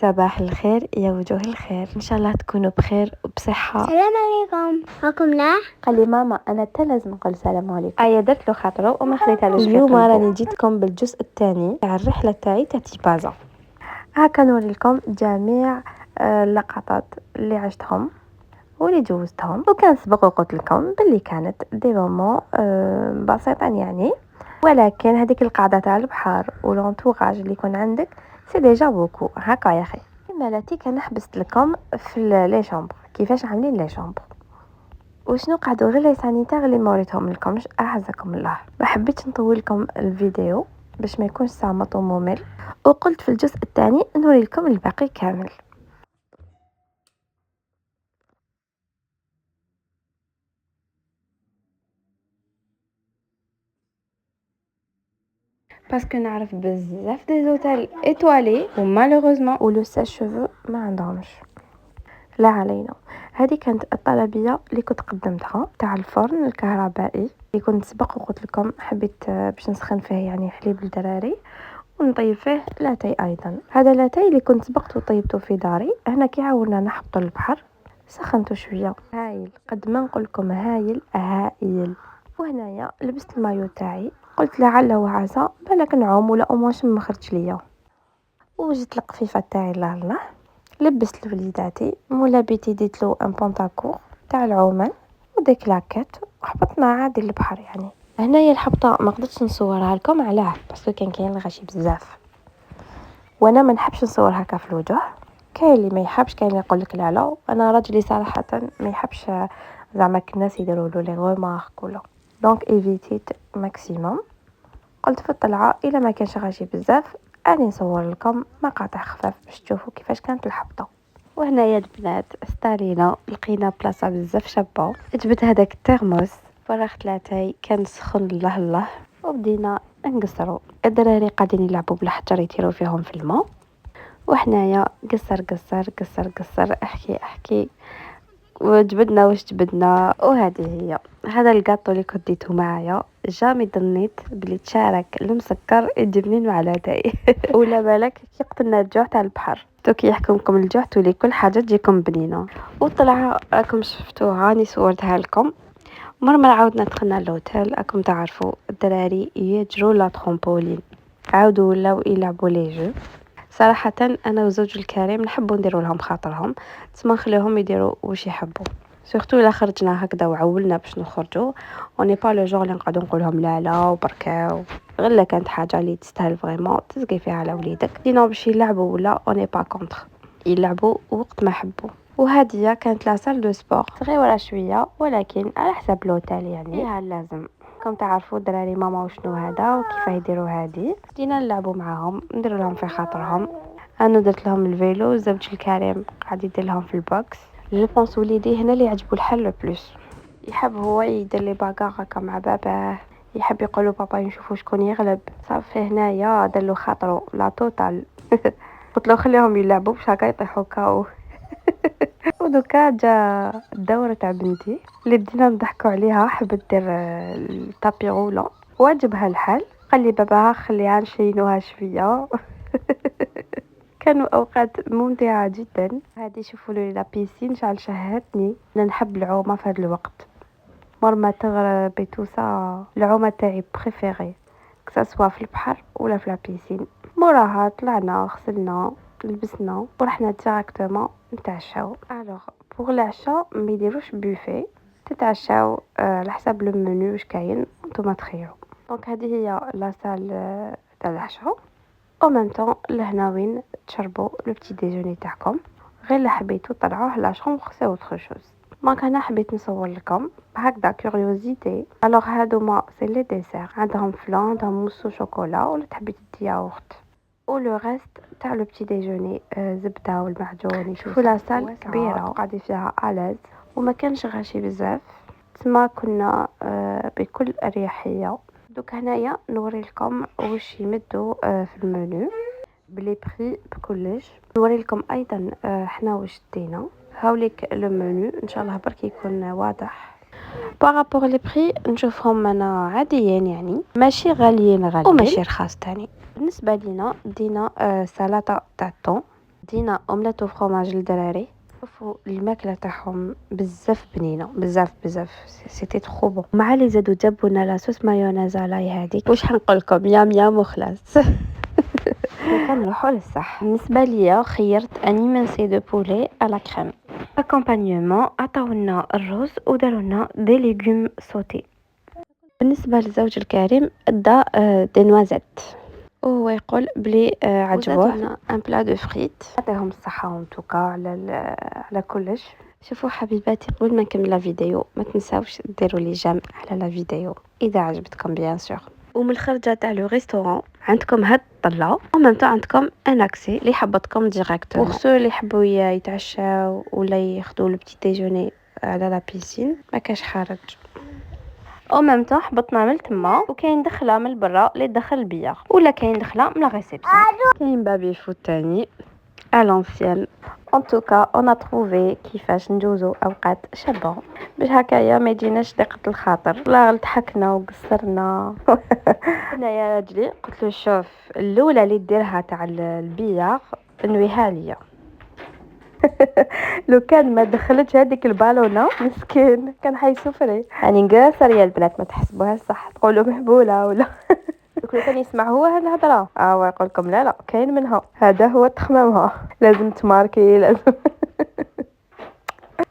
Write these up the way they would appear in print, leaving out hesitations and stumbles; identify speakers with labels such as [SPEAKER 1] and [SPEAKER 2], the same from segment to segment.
[SPEAKER 1] صباح الخير يا وجوه الخير، ان شاء الله تكونوا بخير وبصحه.
[SPEAKER 2] السلام عليكم، راكم لا؟
[SPEAKER 1] قال لي ماما انا حتى لازم نقول السلام عليكم. درت له خاطره وما خليتهالوش. اليوم راني جيتكم بالجزء الثاني تاع الرحله تاعي تاع تيبازا. هاكا نوري لكم جميع اللقطات اللي عشتهم واللي جوزتهم، وكان سبق وقلت لكم باللي كانت دي مومون بسيطه يعني، ولكن هذيك القعده تاع البحر والانتوراج اللي يكون عندك سي ديجا بوكو. هكا يا اخي مالاتي كان حبست لكم في لي شامبر كيفاش عاملين لي شامبر وشنو قعدوا غير لي سانيتير اللي موريتهم لكمش. اعزكم الله، ما حبيتش نطول لكم الفيديو باش ما يكونش صامت وممل، وقلت في الجزء الثاني نوري لكم الباقي كامل. باسكو نعرف بزاف دي زوتيل ايطوالي ومالوغوزمون ولو ساج شوفو ما عندهمش. لا علينا، هذه كانت الطلبيه اللي كنت قدمتها تاع الفرن الكهربائي اللي كنت سبق وقلت لكم حبيت باش نسخن فيه يعني حليب الدراري ونطيب فيه لاتاي. ايضا هذا لاتاي اللي كنت سبقت وطيبته في داري هنا كي عاودنا نحطوا البحر سخنته شويه. هايل، قد ما نقول لكم هايل هايل. وهنايا لبست المايو تاعي، قلت لعل وعسى بالك نعوم ولا امواش ما خرجش ليا، وجدت القفيفه تاعي الله لبست لوليداتي مولا بيتي ديت له ان بونطاكور تاع العومان ودي كلاكيت وحبطنا عادي البحر. يعني هنايا الحبطه ما قدرتش نصورها لكم علاه باسكو كاين الغشي بزاف، وانا ما نحبش نصور هكا في الوجه. كاين اللي ما يحبش، كاين اللي يقول لك لا لا، انا راجلي صراحه ما يحبش زعما الناس يديروا له لي غومارك ولا، دونك ايفيتيت ماكسيموم. قلت في الطلعه الا ما كانش غاشي بزاف اني نصور لكم مقاطع خفاف باش تشوفوا كيفاش كانت الحبطه. وهنايا البنات استارينا لقينا بلاصه بزاف شابه، جبت هذاك الترموس فرغت لاتاي كان سخن الله الله، وبدينا نقصروا. الدراري قاعدين يلعبوا بالحجر يطيروا فيهم في الماء، وحنايا قصر قصر قصر قصر احكي احكي وجبدنا واش جبدنا. وهذه هي هذا الكاطو اللي كنت ديته معايا، جامي ظنيت بلي تشارك المسكر يجبني مع لاتاي ولا بالك كي قتلنا الجوع تاع البحر تو كي يحكمكم الجوع تولي كل حاجه تجيكم بنينه. وطلع راكم شفتوها راني صورتها لكم. مرة عاودنا دخلنا لوتيل، راكم تعرفوا الدراري يجروا لا ترومبولين، عاودوا ولاو يلعبوا لي جو. صراحه انا وزوج الكريم نحبوا نديروا لهم خاطرهم، تسمى نخليهم يديروا واش يحبوا، سورتو الا خرجنا هكذا وعولنا باش نخرجوا اوني با لو جور اللي نقعدوا نقول لهم لا لا وبركاو. غير لا كانت حاجه اللي تستاهل فريمون تسقي فيها على وليدك دينا باش يلعبوا ولا اوني با كونتر، يلعبوا وقت ما يحبوا. وهذه كانت لا سال دو سبور صغيره شويه ولكن على حساب لوتيل يعني فيها لازم. كم تعرفوا الدراري ماما وشنو هذا وكيف يديروا هذه، بدينا نلعبوا معاهم ندير لهم في خاطرهم. انا درت لهم الفيلو، زوج الكريم قاعد يدير لهم في البوكس. جو بونس وليدي هنا اللي يعجبوا الحل لو بلوس، يحب هو يدير لي باغار هكا مع باباه، يحب يقولوا بابا نشوفوا شكون يغلب. صافي هنايا دار له خاطرو لا توتال قلت له خليهم يلعبوا باش هكا يطيحوا كاو ودوكا جا الدورة تاع بنتي اللي بدينا نضحكوا عليها، حبت دير الطابي رولا وعجبها الحال، قال لي بابا خليها نشينوها شويه كانوا اوقات ممتعه جدا. هذه شوفوا لي لا بيسين شعل شهتني، انا نحب العومه في هذا الوقت مرما تغرب بتوسا. العومه تاعي بريفيري كسوا في البحر ولا في لا بيسين. موراها طلعنا غسلنا لبسنا ورحنا ديراكتومون نتعشاو. الوغ بوغ العشاء ما يديروش بوفي، تتعشاو على حساب لو منيو واش كاين نتوما تخيروا. دونك هذه هي لا سال تاع العشاء. او ميم طون لهنا وين تشربوا لو بتي ديجوني تاعكم، غير لا حبيتو طلعوه لا شومبر سي اوتر شوز. دونك انا حبيت نصور لكم هكذا كيوريوزيتي. الوغ هادوما سي لي ديسير، عندهم فلان عندهم موسو شوكولا ولا تحبي تدي ياغورت، ولو ريست تاع لو بتي ديجوني زبده والمعجون. شوفوا لا سال كبيره قاعدين فيها الاز وما كانش غاشي بزاف، تما كنا بكل اريحيه. دوك هنايا نوري لكم واش يمدوا في المنيو بلي بري بكلش. نوري لكم ايضا حنا واش دينا. هاوليك لو منيو ان شاء الله برك يكون واضح. بارابور لي بري نشوفهم انا عاديين، يعني ماشي غاليين وماشي رخاص تاني. بالنسبه لينا دينا سلطه تاع الطون دينا اومليت وفرomاج للدراري. شوفوا الماكله تاعهم بزاف بنينه، بزاف سيتي ترو بون. مع اللي زادوا جابوا لنا لاصوص مايونيز على هذيك، واش حنقول لكم، يام وخلاص. كنروحوا للصح. بالنسبه ليا خيرت اني منسي دو بولي على كريم. اكومبانيومون عطاونا الرز وداروا لنا دي ليغوم سوتي. بالنسبه للزوج الكريم دا دي نوازيت، وهو يقول بلي عجبوه ان بلا دو فريت. يعطيهم الصحه اون توكا على كلش. شوفوا حبيباتي، قبل ما نكمل لا فيديو ما تنساوش ديروا لي جيم على لا فيديو اذا عجبتكم بيان سور. ومن الخرجه تاع لو ريستورون عندكم هاد الطله، ومن تاع عندكم ان اكسي اللي حبطكم ديريكتومون. وخصو اللي يحبوا يتعشاو ولا ياخذوا لو بتي ديجوني على لا بيسين ما كاش حرج. او ميم طون حبطنا من تما، وكاين دخله من برا اللي دخل البيار، ولا كاين دخله من لا ريسبسيون. كاين بابي فوت تاني à l'ancienne. En tout cas, on a trouvé كيفاش نجوزو اوقات شابه باش هكايا ما يجيناش ضيقه الخاطر. لا ضحكنا وقصرنا. انا يا راجلي قلت له شوف، الاولى اللي ديرها تاع البيار نويها ليا. لو كان ما دخلتش هذيك البالونه مسكين كان حيسفري. يعني نقاصر يا البنات، ما تحسبوهاش صح تقولوا محبوله ولا. لو كان يسمع هو هاد الهضره يقول لكم لا كاين منها، هذا هو تخمامها، لازم تماركي لازم.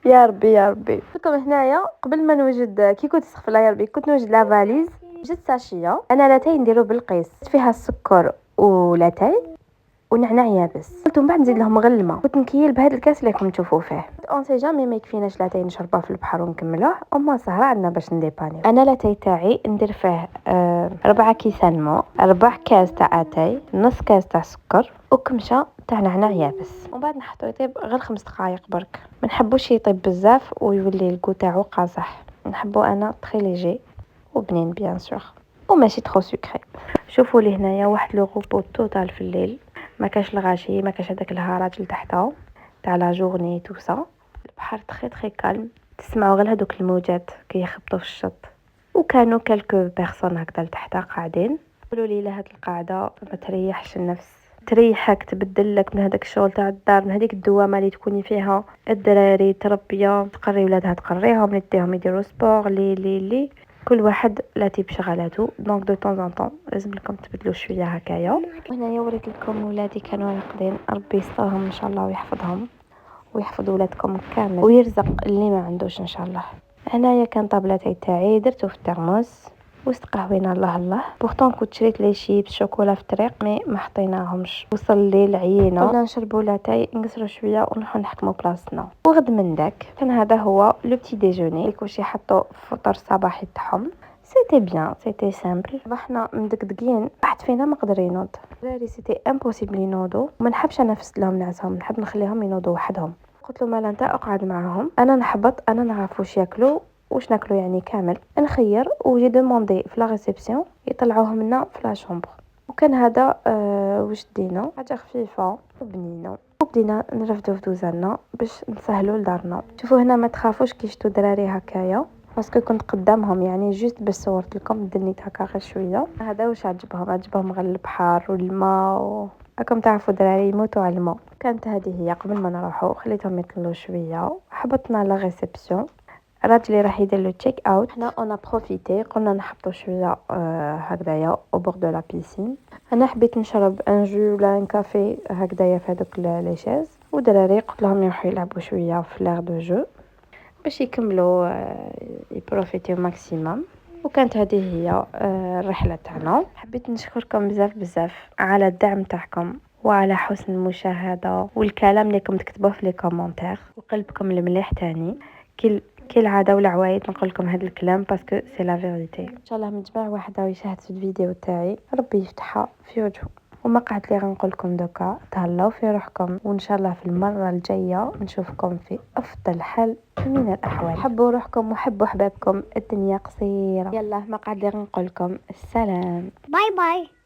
[SPEAKER 1] يا ربي لكم هنايا قبل ما نوجد كي كنت سخفله يا ربي كنت نوجد لا فاليز. جبت ساشيه انا لاتاي نديرو بالقيس، فيها السكر ولاتاي ونعناع يابس، قلت من بعد نزيد لهم غلمه. كنت نكيل بهذا الكاس اللي راكم تشوفوه فيه. اون سي جامي ما يكفيناش لاتاي نشربه في البحر ونكملوه، اما سهره عندنا باش نديباني. انا لاتاي تاعي ندير فيه 4 كيسان ماء، 4 كاس تاع اتاي، نص كاس تاع سكر، وكمشه تاع نعناع يابس، ومن بعد نحطو يطيب غير 5 دقائق برك. ما نحبوش يطيب بزاف ويولي الكو تاعو قاصح، نحبو انا تري ليجي وبنين بيان سور وماشي ترو سكري. شوفوا لي هنايا واحد لو غوبو توتال في الليل، ما كاش الغاشي، ما كاش هذاك الهارات لتحتها تاع لا جورني تو سا. البحر تري كالم، تسمعوا غير هذوك الموجات كي يخبطوا في الشط. وكانوا كالكو بيرسون هكذا لتحتها قاعدين. قالوا لي لا هاد القاعده ما تريحش النفس، تريحك، تبدل لك من هذاك الشغل تاع الدار، من هذيك الدوامه اللي تكوني فيها الدراري تربيه، تقري ولادها تقريهم، نديهم يديروا سبور لي كل واحد لا تيب شغلاته. دونك دو طون ان طون لازم لكم تبدلوا شويه هكايا. هنايا وريت لكم ولادي كانوا راقدين، ربي يسترهم ان شاء الله ويحفظهم ويحفظ ولادكم كامل ويرزق اللي ما عندوش ان شاء الله. هنايا كان طابلتي تاعي درتو في الترموس وسط قهوينا. الله بورتون كنت شريت لي شيبس شوكولا في الطريق مي ما حطيناهمش. وصل الليل عيينا، قلنا نشربوا لاتاي نقصروا شويه ونروحوا نحكموا بلاصتنا. وغد من داك كان هذا هو لو بتي ديجوني اللي كلشي حطوا فطور صباحي تاعهم. سيتي بيان، سيتي سامبل. صباحنا مدقدقين، واحد فينا ما قدر ينوض. دراري سيتي امبوسيبل ينوضوا، ما نحبش انفس لهم نعسهم، نحب نخليهم ينوضوا وحدهم. قلت له مالا انت اقعد معهم، انا نحبط، انا نعرف واش ياكلوا واش ناكلوا يعني كامل نخير. وجي دوموندي في لا ريسبسيون يطلعوهم لنا في لا شومبر. وكان هذا واش دينا حاجه خفيفه وبنينه، وبدينا نرفدو في دوزالنا باش نسهلوا لدارنا. شوفوا هنا ما تخافوش كي شتو دراري هكايا، باسكو كنت قدامهم يعني جوست باش صورت لكم دنيت هكا غير شويه. هذا واش عجبهم غير البحر والماء راكم تعرفوا دراري يموتوا على الماء. كانت هذه هي قبل ما نروحوا، خليتهم يطلوا شويه، حبطنا لا ريسبسيون. راجلي راح يدير لو تشيك اوت، حنا اون بروفيتي قلنا نحطوا شويه هكذايا او بور دو لا بيسين. انا حبيت نشرب ان جو ولا ان كافي هكذايا في هذوك لي شيز، ودراري قلت لهم يروحوا يلعبوا شويه في لير دو جو باش يكملوا يبروفيتيو ماكسيموم. وكانت هذه هي الرحله تاعنا. حبيت نشكركم بزاف على الدعم تاعكم وعلى حسن المشاهده والكلام اللي راكم تكتبوه في لي كومونتير وقلبكم المليح تاني. كل عاده ولا عوايد نقول لكم هذا الكلام باسكو سي لا فيريتي. ان شاء الله من جميع واحده ويشاهد في الفيديو تاعي ربي يفتحها في وجهه. وما قعد لي غنقول لكم دوكا تهلاو في روحكم، وان شاء الله في المره الجايه نشوفكم في افضل حال من الاحوال. حبوا روحكم وحبوا احبابكم، الدنيا قصيره. يلا ما قعد لي غنقول لكم السلام.
[SPEAKER 2] باي باي.